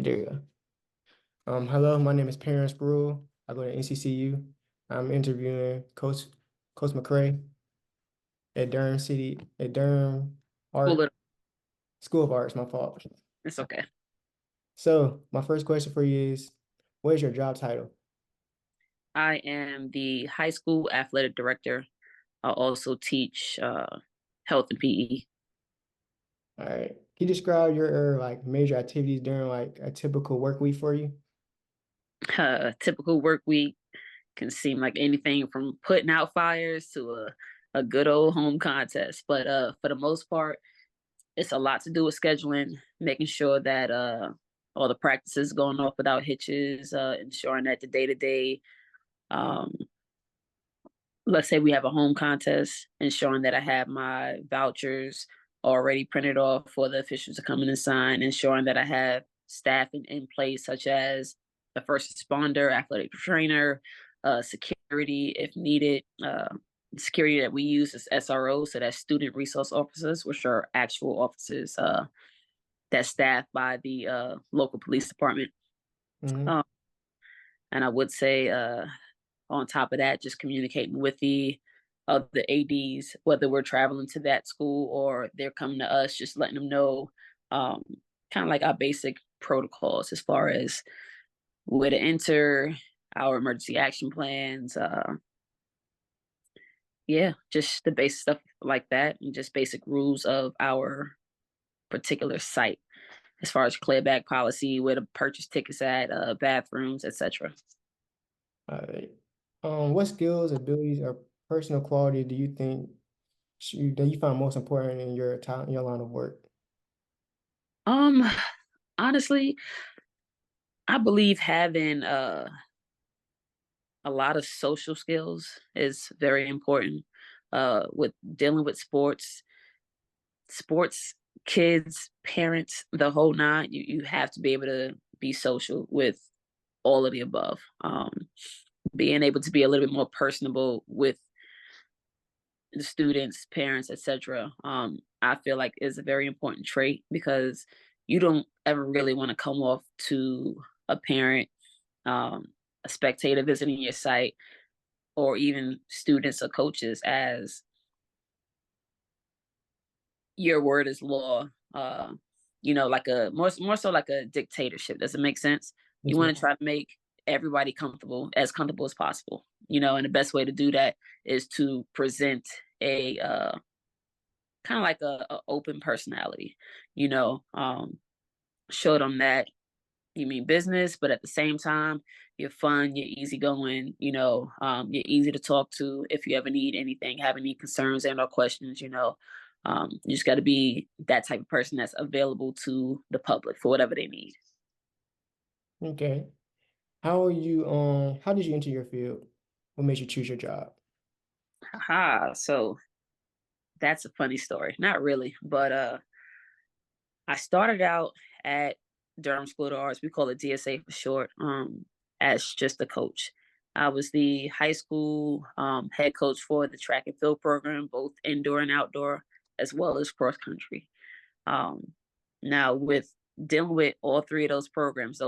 there you go. Hello, my name is Parents Brule. I go to NCCU. I'm interviewing Coach McCray at Durham Pull it. School of Arts, my fault. It's okay. So my first question for you is, what is your job title? I am the high school athletic director. I also teach health and PE. All right. Can you describe your like major activities during like a typical work week for you? Typical work week can seem like anything from putting out fires to a good old home contest. But for the most part, it's a lot to do with scheduling, making sure that all the practices going off without hitches, ensuring that the day to day, let's say we have a home contest, ensuring that I have my vouchers already printed off for the officials to come in and sign, ensuring that I have staff in place, such as the first responder, athletic trainer, security if needed. Security that we use is SROs, so that's student resource officers, which are actual officers that's staffed by the local police department. Hmm. Um, and I would say on top of that, just communicating with the ADs, whether we're traveling to that school or they're coming to us, just letting them know um, kind of like our basic protocols as far as where to enter, our emergency action plans. Yeah, just the basic stuff like that, and just basic rules of our particular site as far as clearback policy, where to purchase tickets at, bathrooms, etc. All right. What skills, abilities, or personal quality do you think that you find most important in your time, your line of work? Um, Honestly, I believe having a lot of social skills is very important. With dealing with sports, kids, parents, the whole nine. You have to be able to be social with all of the above. Being able to be a little bit more personable with the students, parents, etc. I feel like is a very important trait because you don't ever really want to come off to a parent, um, a spectator visiting your site, or even students or coaches as your word is law. Like a more so like a dictatorship. Does it make sense? You Yes, want to ma'am. try to make everybody comfortable as possible. And the best way to do that is to present a kind of like a open personality. You know, show them that you mean business, but at the same time, you're fun, you're easygoing, you're easy to talk to if you ever need anything, have any concerns and or questions, you just got to be that type of person that's available to the public for whatever they need. Okay. How did you enter your field? What made you choose your job? Haha. So that's a funny story. Not really, but I started out at Durham School of Arts. We call it DSA for short. As just a coach. I was the high school head coach for the track and field program, both indoor and outdoor, as well as cross country. Um, Now, with dealing with all three of those programs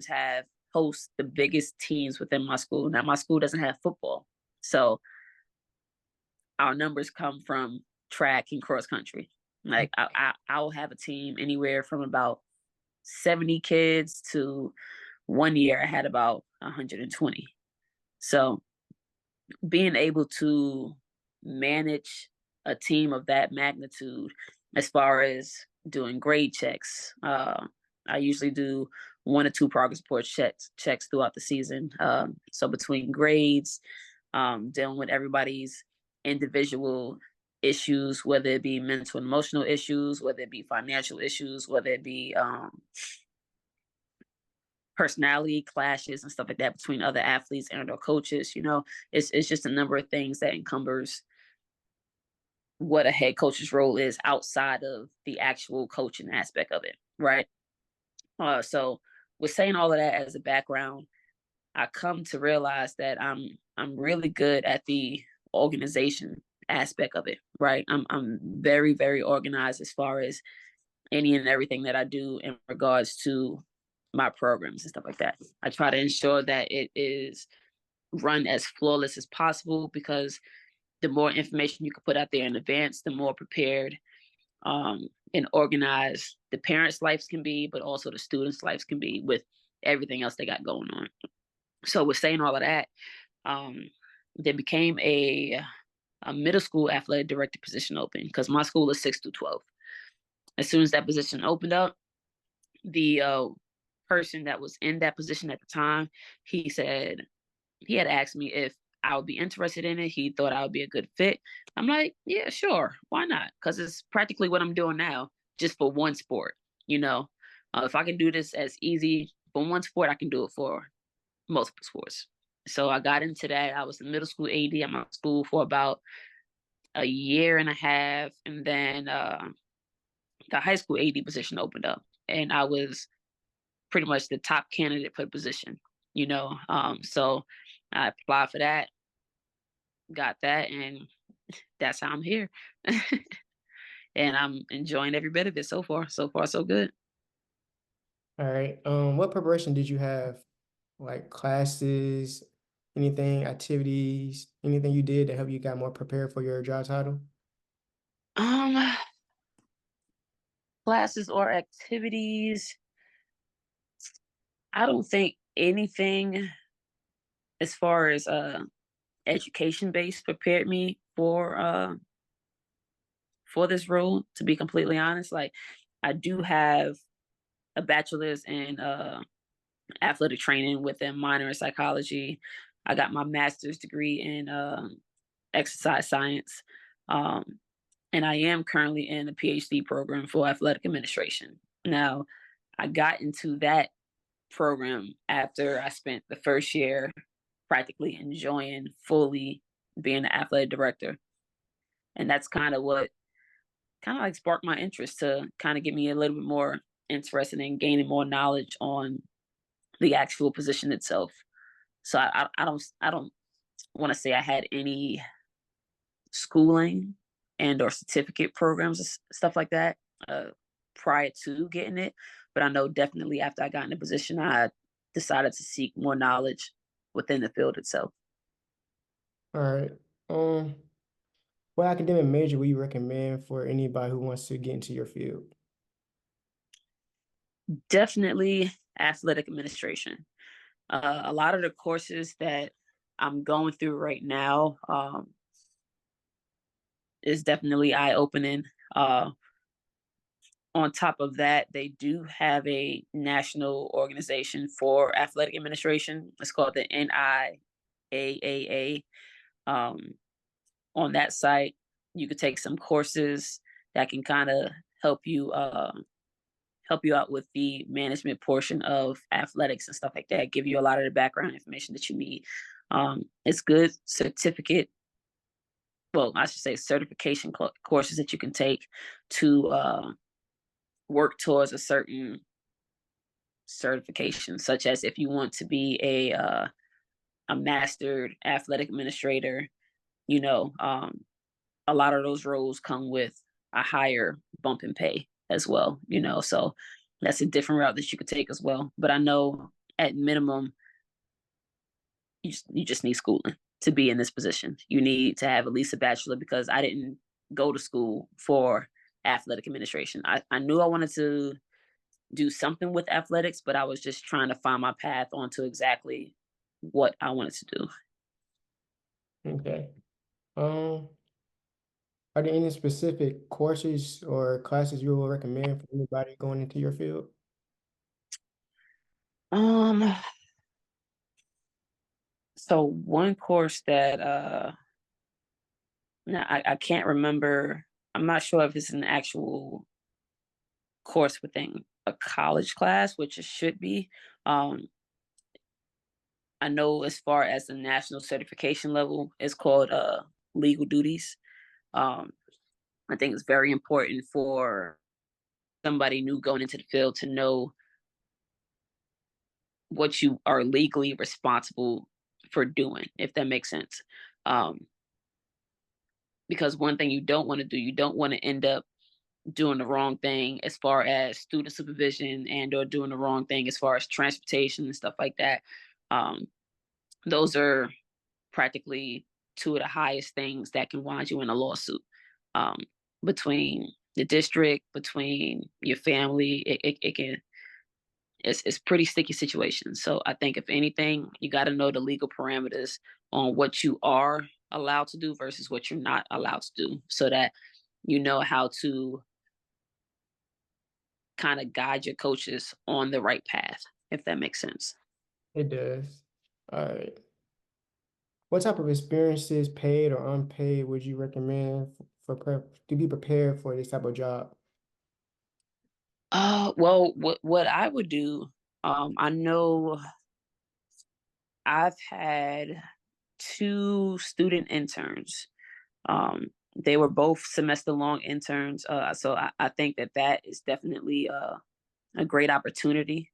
have host the biggest teams within my school. Now, my school doesn't have football, so our numbers come from track and cross country. Like I'll have a team anywhere from about 70 kids to one year I had about 120. So being able to manage a team of that magnitude as far as doing grade checks, I usually do one or two progress report checks throughout the season. So between grades, dealing with everybody's individual issues, whether it be mental and emotional issues, whether it be financial issues, whether it be personality clashes and stuff like that between other athletes and or coaches. It's just a number of things that encumbers what a head coach's role is outside of the actual coaching aspect of it, right? So with saying all of that as a background, I come to realize that I'm really good at the organization aspect of it, right? I'm very organized as far as any and everything that I do in regards to my programs and stuff like that. I try to ensure that it is run as flawless as possible because the more information you can put out there in advance, the more prepared and organized the parents' lives can be, but also the students' lives can be with everything else they got going on. So, with saying all of that, um, there became a middle school athletic director position open because my school is 6 through 12. As soon as that position opened up, the person that was in that position at the time, he said he had asked me if I would be interested in it. He thought I would be a good fit. I'm like, yeah, sure, why not? Because it's practically what I'm doing now, just for one sport. You know, if I can do this as easy for one sport, I can do it for multiple sports. So I got into that. I was the middle school AD at my school for about a year and a half, and then the high school AD position opened up, and I was pretty much the top candidate for the position. So I applied for that, got that, and that's how I'm here. And I'm enjoying every bit of it so far. So far, so good. All right. What preparation did you have? Like classes, anything, activities, anything you did to help you got more prepared for your job title? Um, Classes or activities, I don't think anything as far as education based prepared me for this role, to be completely honest. Like I do have a bachelor's in athletic training with a minor in psychology. I got my master's degree in exercise science. Um, and I am currently in a PhD program for athletic administration. Now, I got into that program after I spent the first year practically enjoying fully being an athletic director. And that's kind of what kind of like sparked my interest to kind of get me a little bit more interested in gaining more knowledge on the actual position itself. So I don't want to say I had any schooling and or certificate programs and stuff like that uh, prior to getting it, but I know definitely after I got in the position, I decided to seek more knowledge within the field itself. All right. Um, what academic major would you recommend for anybody who wants to get into your field? Definitely athletic administration. A lot of the courses that I'm going through right now is definitely eye opening. On top of that, they do have a national organization for athletic administration. It's called the NIAAA. Um, on that site, you could take some courses that can kind of help you out with the management portion of athletics and stuff like that. Give you a lot of the background information that you need. It's good certificate. Well, I should say certification courses that you can take to work towards a certain certification, such as if you want to be a mastered athletic administrator. You know, a lot of those roles come with a higher bump in pay as well. So that's a different route that you could take as well. But I know at minimum, you just need schooling to be in this position. You need to have at least a bachelor because I didn't go to school for athletic administration. I knew I wanted to do something with athletics, but I was just trying to find my path onto exactly what I wanted to do. Okay. Um, are there any specific courses or classes you will recommend for anybody going into your field? Um, so one course that now I can't remember. I'm not sure if it's an actual course within a college class, which it should be. Um, I know as far as the national certification level, it's called legal duties. Um, I think it's very important for somebody new going into the field to know what you are legally responsible for doing, if that makes sense. Um, because one thing you don't want to do, you don't want to end up doing the wrong thing as far as student supervision and or doing the wrong thing as far as transportation and stuff like that. Um, those are practically two of the highest things that can wind you in a lawsuit, um, between the district, between your family. It can it's pretty sticky situation. So I think if anything, you got to know the legal parameters on what you are allowed to do versus what you're not allowed to do, so that you know how to kind of guide your coaches on the right path, if that makes sense. It does. All right. What type of experiences, paid or unpaid, would you recommend to be prepared for this type of job? Well, what I would do, I know I've had two student interns. Um, they were both semester long interns. So I think that that is definitely a great opportunity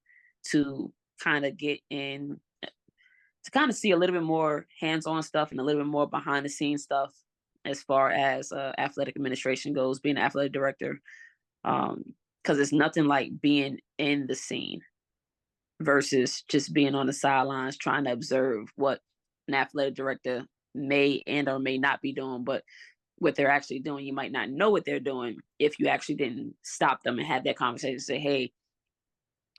to kind of get in, to kind of see a little bit more hands on stuff and a little bit more behind the scenes stuff as far as athletic administration goes, being an athletic director. Because it's nothing like being in the scene versus just being on the sidelines trying to observe what an athletic director may and or may not be doing, but what they're actually doing, you might not know what they're doing if you actually didn't stop them and have that conversation. Say, hey,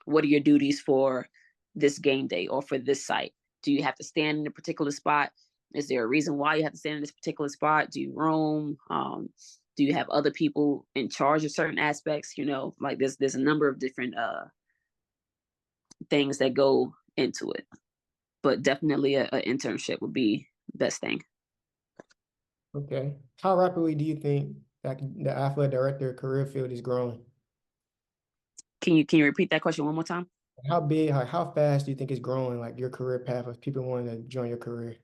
what are your duties for this game day or for this site? Do you have to stand in a particular spot? Is there a reason why you have to stand in this particular spot? Do you roam? Do you have other people in charge of certain aspects? Like there's a number of different things that go into it, but definitely a internship would be the best thing. Okay. How rapidly do you think that the athletic director career field is growing? Can you repeat that question one more time? How big, how fast do you think it's growing, like your career path of people wanting to join your career?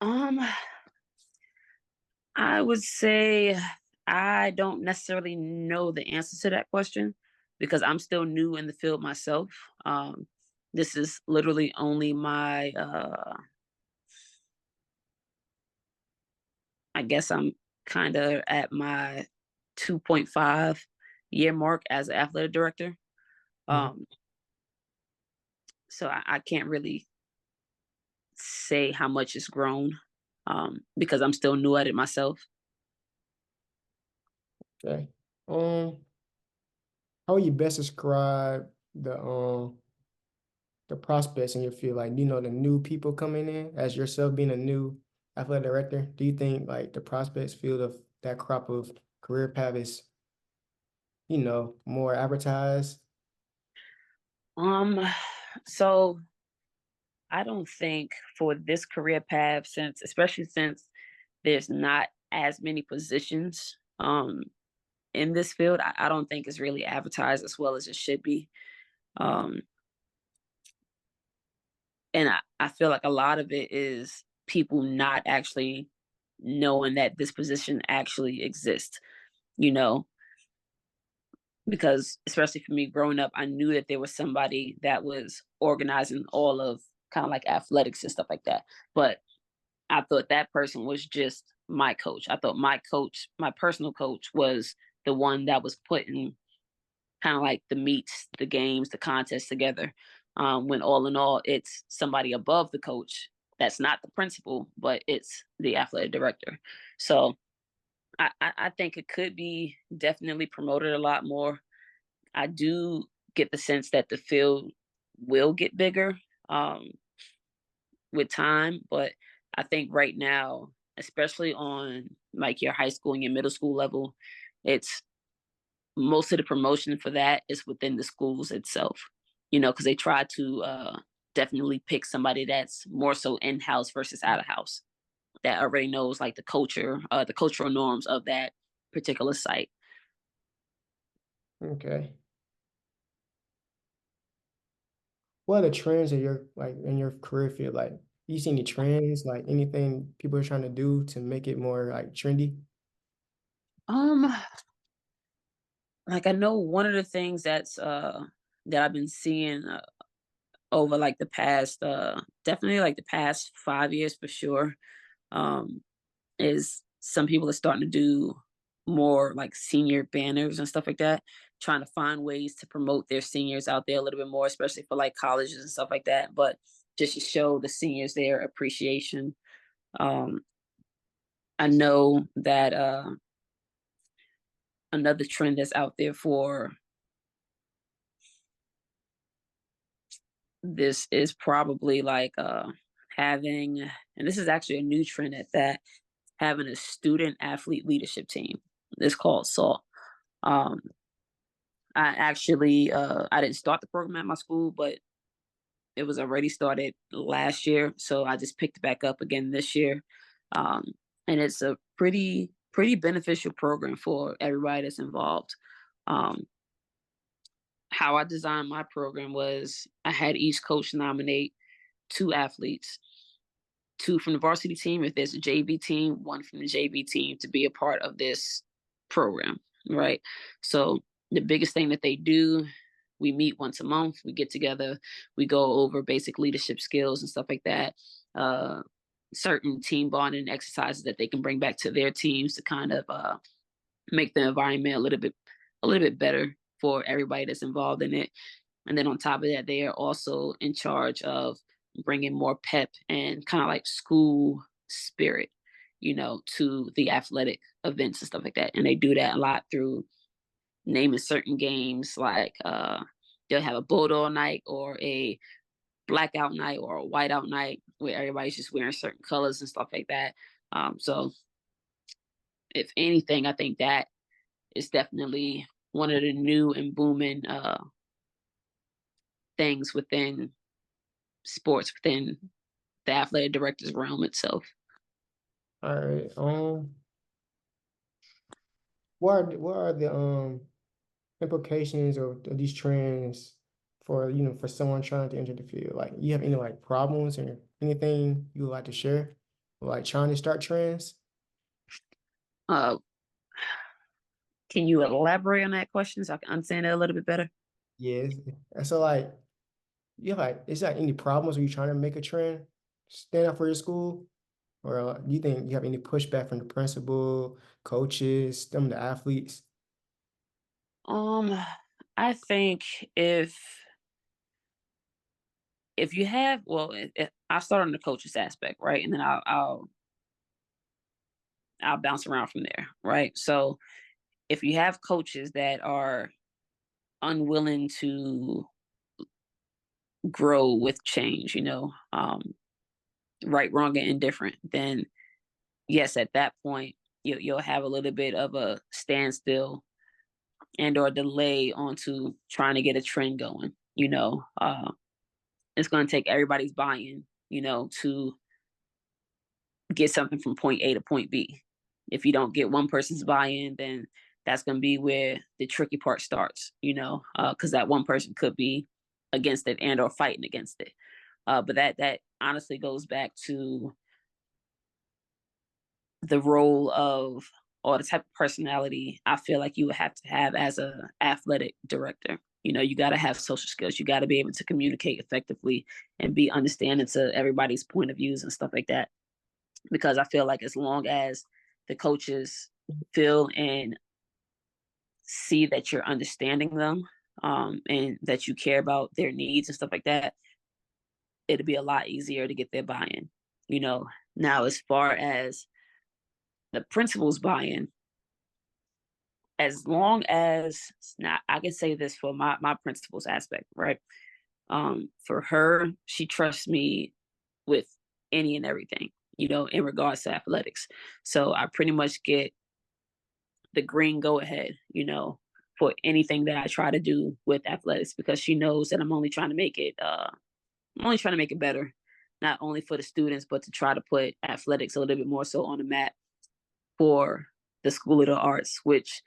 Um, I would say I don't necessarily know the answer to that question because I'm still new in the field myself. This is literally only my I guess I'm kind of at my 2.5 year mark as an athletic director. Mhm. Um, so I can't really say how much it's grown, because I'm still new at it myself. Okay. Um, how would you best describe the prospects in your field? Like, the new people coming in as yourself being a new athletic director. Do you think like the prospects field of that crop of career path is, more advertised? Um, so I don't think for this career path, especially since there's not as many positions in this field, I don't think it's really advertised as well as it should be. Um, and I feel like a lot of it is people not actually knowing that this position actually exists, you know, because especially for me growing up, I knew that there was somebody that was organizing all of kind of like athletics and stuff like that. But I thought that person was just my coach. I thought my coach, my personal coach, was the one that was putting kind of like the meets, the games, the contests together. When all in all, it's somebody above the coach that's not the principal, but it's the athletic director. So I think it could be definitely promoted a lot more. I do get the sense that the field will get bigger with time, but I think right now, especially on like your high school and your middle school level, it's most of the promotion for that is within the schools itself, because they try to definitely pick somebody that's more so in house versus out of house that already knows like the culture, the cultural norms of that particular site. Okay. What are the trends in your career field? Like, you see any trends, like anything people are trying to do to make it more like trendy? Um, like I know one of the things that I've been seeing over like the past definitely like the past 5 years for sure, um, is some people are starting to do. more like senior banners and stuff like that, trying to find ways to promote their seniors out there a little bit more, especially for like colleges and stuff like that. But just to show the seniors their appreciation. Um, I know that another trend that's out there for this is probably like having, and this is actually a new trend at that, having a student athlete leadership team. It's called SALT. Um, I actually I didn't start the program at my school, but it was already started last year, so I just picked it back up again this year. Um, and it's a pretty beneficial program for everybody that's involved. Um, how I designed my program was I had each coach nominate two athletes, two from the varsity team if there's a JV team, one from the JV team to be a part of this program, right? So the biggest thing that they do, we meet once a month, we get together, we go over basic leadership skills and stuff like that. Uh, Certain team bonding exercises that they can bring back to their teams to kind of make the environment a little bit better for everybody that's involved in it. And then on top of that, they are also in charge of bringing more pep and kind of like school spirit, to the athletic events and stuff like that. And they do that a lot through naming certain games, like they'll have a bulldog night or a blackout night or a whiteout night where everybody's just wearing certain colors and stuff like that. So if anything, I think that is definitely one of the new and booming things within sports, within the athletic director's realm itself. All right. What are the implications of these trends for for someone trying to enter the field? Like, you have any like problems or anything you would like to share? Like trying to start trends? Uh, can you elaborate on that question so I can understand it a little bit better? Yes. And so like is there any problems when you're trying to make a trend stand out for your school? Or do you think you have any pushback from the principal, coaches, some of the athletes? Um, I think if you have, well, I'll start on the coaches aspect, right, and then I'll bounce around from there, right. So if you have coaches that are unwilling to grow with change, right, wrong, and indifferent, then yes, at that point you'll have a little bit of a standstill and or delay onto trying to get a trend going. It's going to take everybody's buy-in, to get something from point A to point B. If you don't get one person's buy-in, then that's going to be where the tricky part starts, because that one person could be against it and or fighting against it. But that honestly goes back to the role of, or the type of personality I feel like you would have to have as a athletic director. You got to have social skills. You got to be able to communicate effectively and be understanding to everybody's point of views and stuff like that. Because I feel like as long as the coaches feel and see that you're understanding them, and that you care about their needs and stuff like that, it'll be a lot easier to get their buy-in. Now as far as the principal's buy-in, as long as, now I can say this for my principal's aspect, right? For her, she trusts me with any and everything, in regards to athletics. So I pretty much get the green go ahead, for anything that I try to do with athletics, because she knows that I'm only trying to make it better, not only for the students, but to try to put athletics a little bit more so on the map for the School of the Arts, which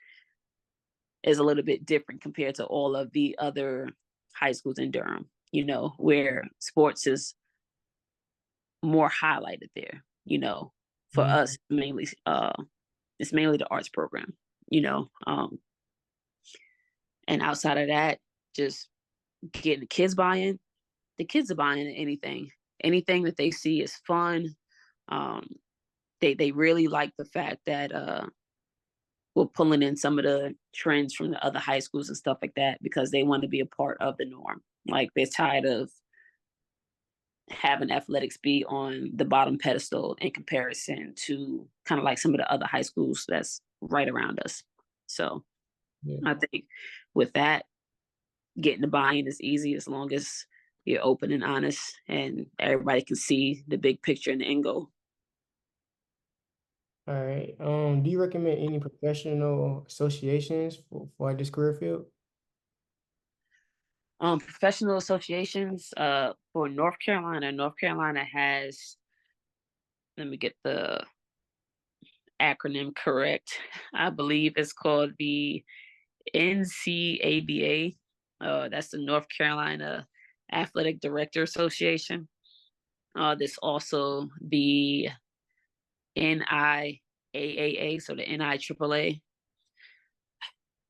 is a little bit different compared to all of the other high schools in Durham, where sports is more highlighted there, for Mhm. us mainly, it's mainly the arts program, you know. And outside of that, just getting the kids buy-in. The kids are buying anything. Anything that they see is fun. Um, they really like the fact that we're pulling in some of the trends from the other high schools and stuff like that because they want to be a part of the norm. Like they're tired of having athletics be on the bottom pedestal in comparison to kind of like some of the other high schools that's right around us. So Yeah. I think with that, getting the buy-in is easy as long as you're open and honest and everybody can see the big picture and the end goal. All right. Do you recommend any professional associations for this career field? Professional associations for North Carolina has, let me get the acronym correct. I believe it's called the NCABA. That's the North Carolina Athletic Director Association. There's also the NIAAA, so the NIAAA.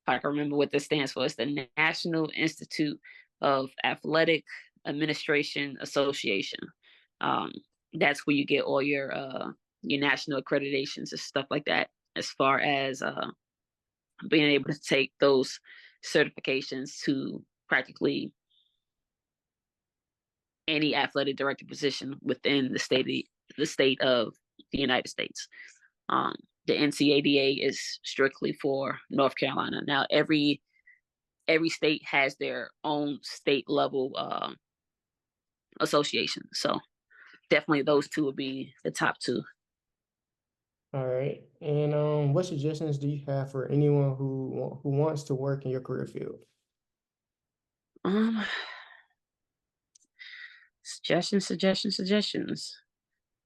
I can remember what this stands for. It's the National Institute of Athletic Administration Association. Um, that's where you get all your national accreditations and stuff like that, as far as being able to take those certifications to practically any athletic director position within the state of the United States. Um, the NCADA is strictly for North Carolina. Now, every state has their own state level association. So definitely those two would be the top two. All right. And what suggestions do you have for anyone who wants to work in your career field? Um, suggestions.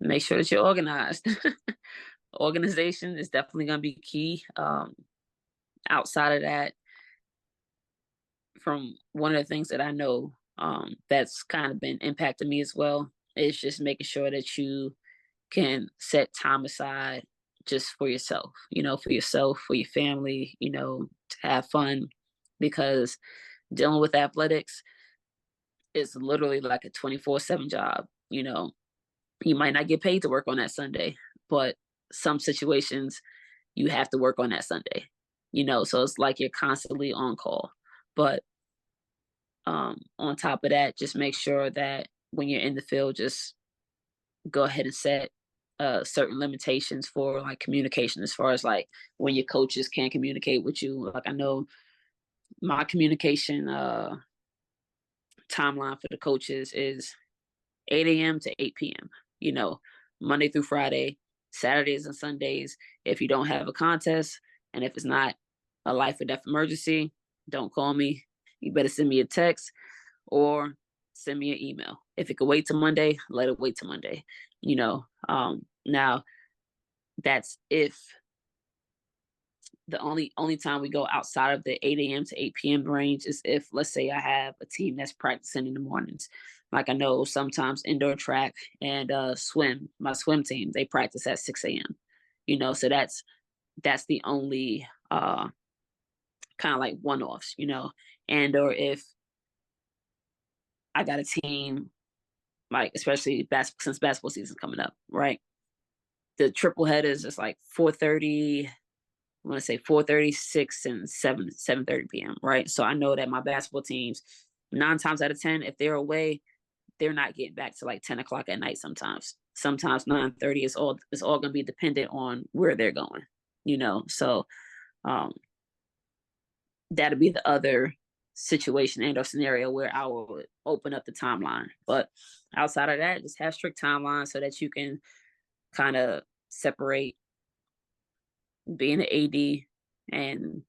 Make sure that you're organized. Organization is definitely going to be key. Outside of that, from one of the things that I know that's kind of been impacting me as well is just making sure that you can set time aside just for yourself, for your family, to have fun. Because dealing with athletics is literally like a 24/7 job. You might not get paid to work on that Sunday, but some situations you have to work on that Sunday, so it's like you're constantly on call. But on top of that, just make sure that when you're in the field, just go ahead and set certain limitations for like communication, as far as like when your coaches can't communicate with you. Like I know my communication timeline for the coaches is 8 a.m. to 8 p.m. You know, Monday through Friday, Saturdays and Sundays. If you don't have a contest, and if it's not a life or death emergency, don't call me. You better send me a text or send me an email. If it could wait till Monday, let it wait till Monday. Now that's if the only time we go outside of the 8 a.m. to 8 p.m. range is if, let's say, I have a team that's practicing in the mornings. Like I know sometimes indoor track and my swim team, they practice at 6 a.m. So that's the only kind of like one-offs, and or if I got a team, like especially since basketball season's coming up, right? The triple headers is like 4:30. I want to say 4:36 and 7:30 p.m. Right. So I know that my basketball teams, 9 times out of 10, if they're away, they're not getting back to like 10 o'clock at night. Sometimes 9:30 is all going to be dependent on where they're going. So um, that'll be the other situation and or scenario where I will open up the timeline. But outside of that, just have strict timelines so that you can kind of separate being an AD and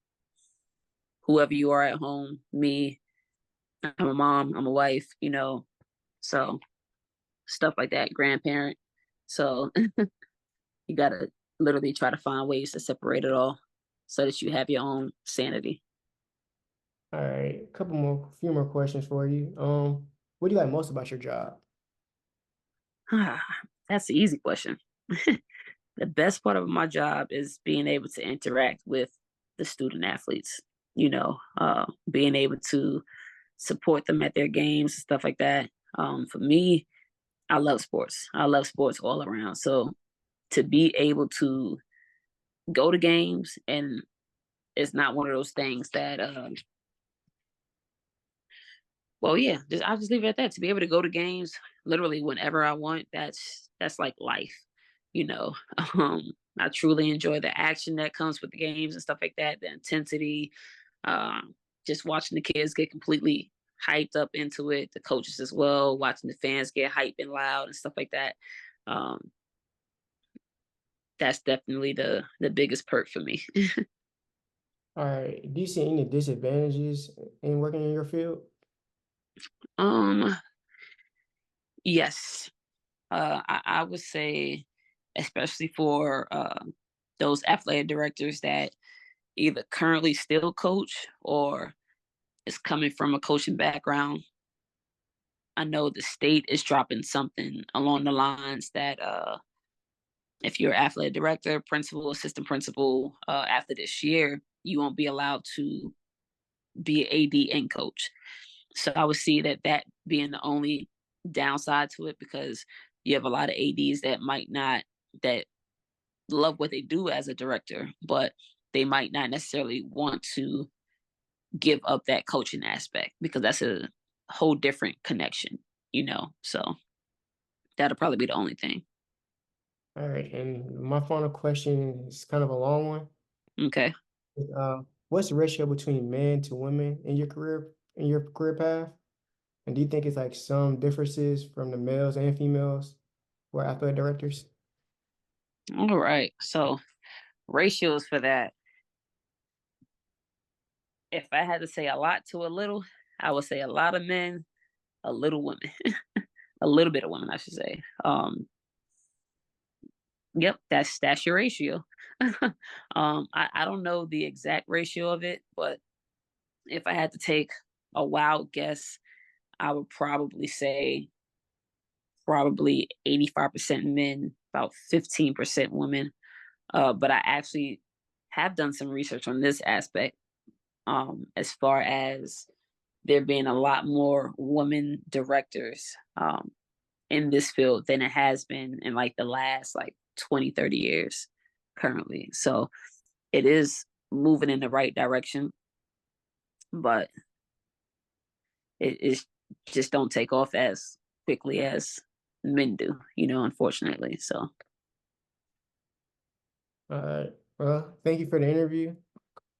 whoever you are at home. Me, I'm a mom, I'm a wife, so stuff like that, grandparent. So you gotta literally try to find ways to separate it all so that you have your own sanity. All right, few more questions for you. What do you like most about your job? That's the easy question. The best part of my job is being able to interact with the student athletes, being able to support them at their games, stuff like that. For me, I love sports. I love sports all around. So to be able to go to games and it's not one of those things that well, yeah, just I'll just leave it at that. To be able to go to games literally whenever I want, that's like life, you know. I truly enjoy the action that comes with the games and stuff like that, the intensity, um, just watching the kids get completely hyped up into it, the coaches as well, watching the fans get hyped and loud and stuff like that. Um, that's definitely the biggest perk for me. All right. Do you see any disadvantages in working in your field? um, yes, I would say, especially for those athletic directors that either currently still coach or is coming from a coaching background. I know the state is dropping something along the lines that if you're athletic director, principal, assistant principal, after this year, you won't be allowed to be an AD and coach. So I would see that being the only downside to it because you have a lot of ADs that might not that love what they do as a director, but they might not necessarily want to give up that coaching aspect because that's a whole different connection, you know. So that'll probably be the only thing. All right. And my final question is kind of a long one. Okay. What's the ratio between men to women in your career path? And do you think it's like some differences from the males and females who are athletic directors? All right. So ratios for that. If I had to say a lot to a little, I would say a lot of men, a little women, a little bit of women, I should say. Yep, that's your ratio. I don't know the exact ratio of it, but if I had to take a wild guess, I would probably say probably 85% men, about 15% women. But I actually have done some research on this aspect, as far as there being a lot more women directors in this field than it has been in like the last like 20, 30 years currently. So it is moving in the right direction, but it is just don't take off as quickly as men do, you know, unfortunately. So All right. Well, thank you for the interview,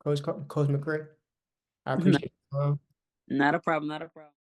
Coach McCray. I not, appreciate the time. not a problem, not a problem.